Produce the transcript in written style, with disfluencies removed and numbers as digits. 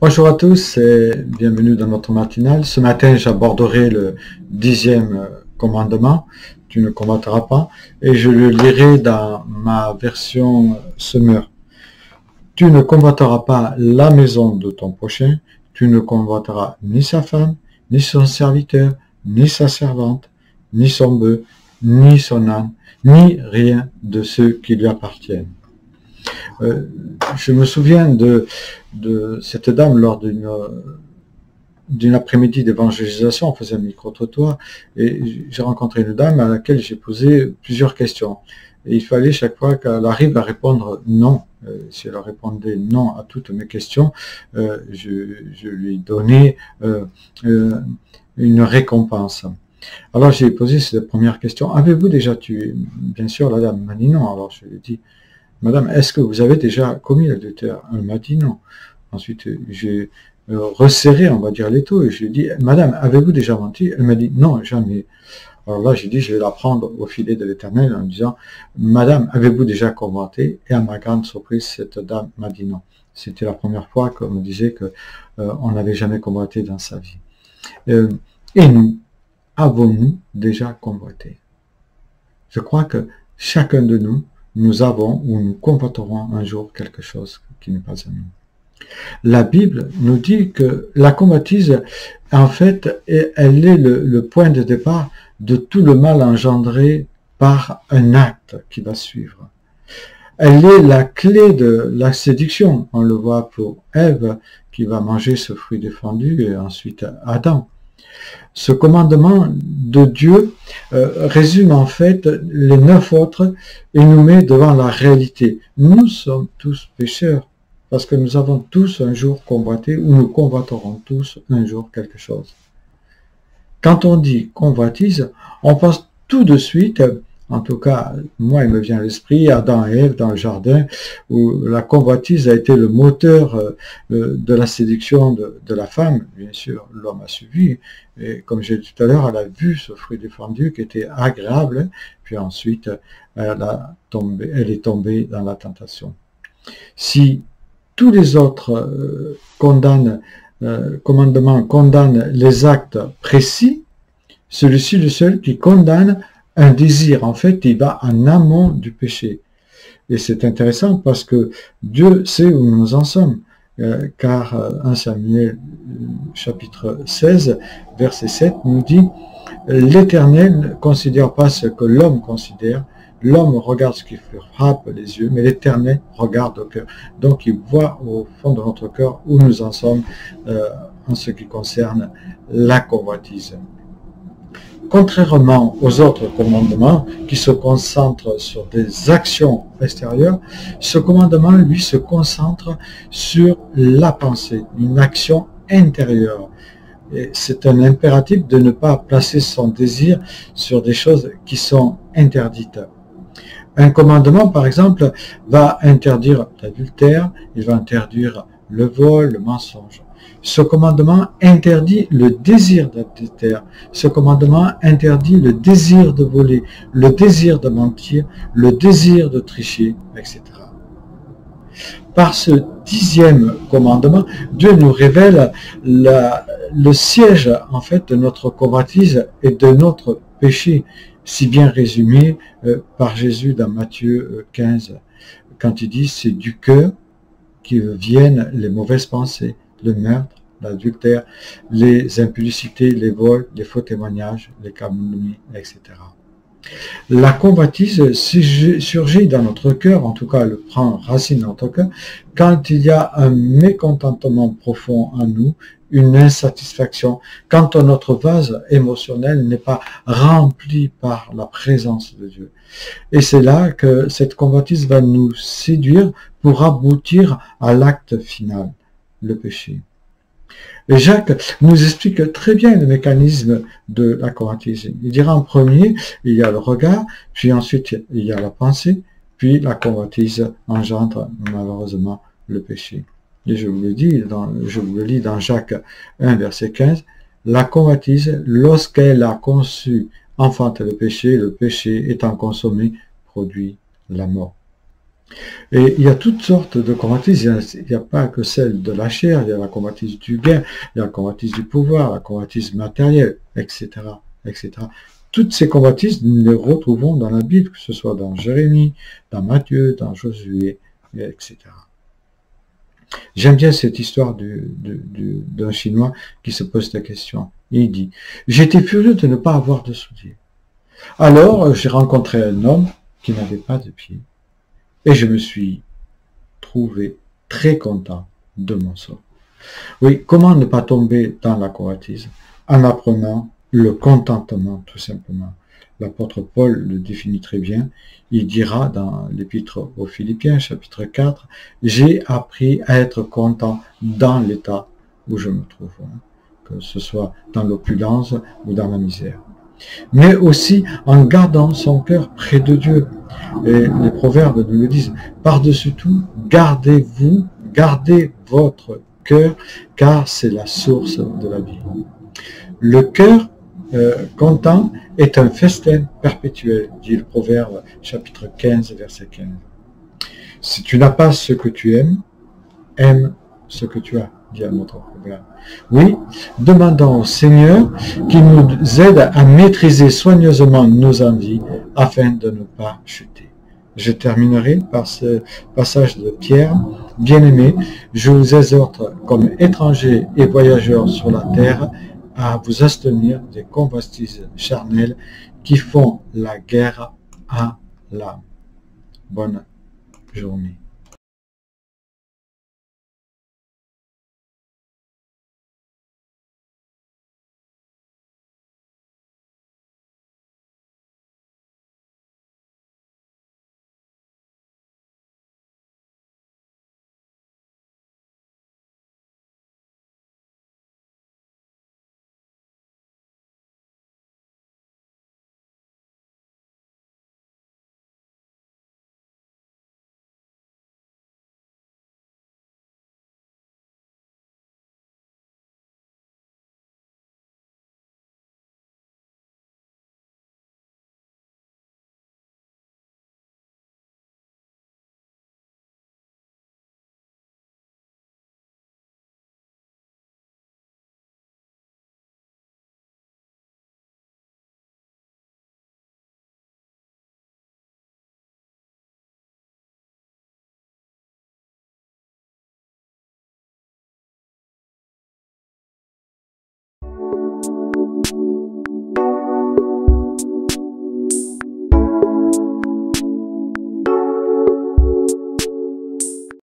Bonjour à tous et bienvenue dans notre matinale. Ce matin, j'aborderai le 10e commandement, tu ne convoiteras pas, et je le lirai dans ma version Semeur. Tu ne convoiteras pas la maison de ton prochain, tu ne convoiteras ni sa femme, ni son serviteur, ni sa servante, ni son bœuf, ni son âne, ni rien de ceux qui lui appartiennent. Je me souviens de cette dame lors d'une après-midi d'évangélisation. On faisait un micro-trottoir et j'ai rencontré une dame à laquelle j'ai posé plusieurs questions. Et il fallait chaque fois qu'elle arrive à répondre non. Si elle répondait non à toutes mes questions, je lui donnais une récompense. Alors j'ai posé cette première question. Avez-vous déjà tué? Bien sûr, la dame m'a dit non. Alors je lui ai dit, Madame, est-ce que vous avez déjà commis l'adultère? Elle m'a dit non. Ensuite, j'ai resserré, on va dire, l'étau et je lui ai dit, Madame, avez-vous déjà menti? Elle m'a dit non, jamais. Alors là, j'ai dit, je vais la prendre au filet de l'Éternel en disant, Madame, avez-vous déjà convoité? Et à ma grande surprise, cette dame m'a dit non. C'était la première fois qu'on me disait qu'on n'avait jamais convoité dans sa vie. Et nous, avons-nous déjà convoité? Je crois que chacun de nous avons ou nous convoiterons un jour quelque chose qui n'est pas à nous. La Bible nous dit que la convoitise, en fait, elle est le point de départ de tout le mal engendré par un acte qui va suivre. Elle est la clé de la séduction. On le voit pour Ève qui va manger ce fruit défendu et ensuite Adam. Ce commandement de Dieu résume en fait les 9 autres et nous met devant la réalité. Nous sommes tous pécheurs parce que nous avons tous un jour convoité ou nous convoiterons tous un jour quelque chose. Quand on dit convoitise, on pense tout de suite, en tout cas, moi il me vient à l'esprit, Adam et Ève dans le jardin, où la convoitise a été le moteur de la séduction de la femme. Bien sûr, l'homme a suivi, et comme j'ai dit tout à l'heure, elle a vu ce fruit défendu qui était agréable, puis ensuite elle est tombée dans la tentation. Si tous les autres commandements condamnent les actes précis, celui-ci est le seul qui condamne un désir. En fait, il va en amont du péché. Et c'est intéressant parce que Dieu sait où nous en sommes. Car 1 Samuel chapitre 16, verset 7 nous dit « L'Éternel ne considère pas ce que l'homme considère, l'homme regarde ce qui frappe les yeux, mais l'Éternel regarde au cœur. » Donc il voit au fond de notre cœur où nous en sommes en ce qui concerne la convoitise. Contrairement aux autres commandements qui se concentrent sur des actions extérieures, ce commandement, lui, se concentre sur la pensée, une action intérieure. C'est un impératif de ne pas placer son désir sur des choses qui sont interdites. Un commandement, par exemple, va interdire l'adultère, il va interdire le vol, le mensonge. Ce commandement interdit le désir d'adultère. Ce commandement interdit le désir de voler, le désir de mentir, le désir de tricher, etc. Par ce 10e commandement, Dieu nous révèle le siège en fait de notre convoitise et de notre péché, si bien résumé par Jésus dans Matthieu 15, quand il dit « c'est du cœur qui viennent les mauvaises pensées, le meurtre, l'adultère, les impudicités, les vols, les faux témoignages, les calomnies, etc. » La convoitise surgit dans notre cœur, en tout cas elle prend racine dans notre cœur, quand il y a un mécontentement profond en nous, une insatisfaction, quand notre vase émotionnel n'est pas rempli par la présence de Dieu. Et c'est là que cette convoitise va nous séduire pour aboutir à l'acte final, le péché. Et Jacques nous explique très bien le mécanisme de la convoitise. Il dira en premier, il y a le regard, puis ensuite il y a la pensée, puis la convoitise engendre malheureusement le péché. Et je vous le lis dans Jacques 1, verset 15, la convoitise, lorsqu'elle a conçu, enfante le péché étant consommé, produit la mort. Et il y a toutes sortes de convoitises, il n'y a pas que celle de la chair, il y a la convoitise du bien, il y a la convoitise du pouvoir, la convoitise matérielle, etc., etc. Toutes ces convoitises, nous les retrouvons dans la Bible, que ce soit dans Jérémie, dans Matthieu, dans Josué, etc. J'aime bien cette histoire d'un Chinois qui se pose la question. Il dit, j'étais furieux de ne pas avoir de souliers. Alors, j'ai rencontré un homme qui n'avait pas de pieds. Et je me suis trouvé très content de mon sort. Oui, comment ne pas tomber dans la convoitise? En apprenant le contentement, tout simplement. L'apôtre Paul le définit très bien. Il dira dans l'épître aux Philippiens, chapitre 4, « J'ai appris à être content dans l'état où je me trouve, hein, que ce soit dans l'opulence ou dans la misère. » Mais aussi en gardant son cœur près de Dieu. Et les proverbes nous le disent, par-dessus tout, gardez votre cœur, car c'est la source de la vie. Le cœur content est un festin perpétuel, dit le proverbe chapitre 15, verset 15. Si tu n'as pas ce que tu aimes, aime ce que tu as, dit un autre proverbe. Oui, demandons au Seigneur qu'il nous aide à maîtriser soigneusement nos envies afin de ne pas chuter. Je terminerai par ce passage de Pierre. Bien-aimés, je vous exhorte comme étrangers et voyageurs sur la terre à vous abstenir des convoitises charnelles qui font la guerre à l'âme. Bonne journée.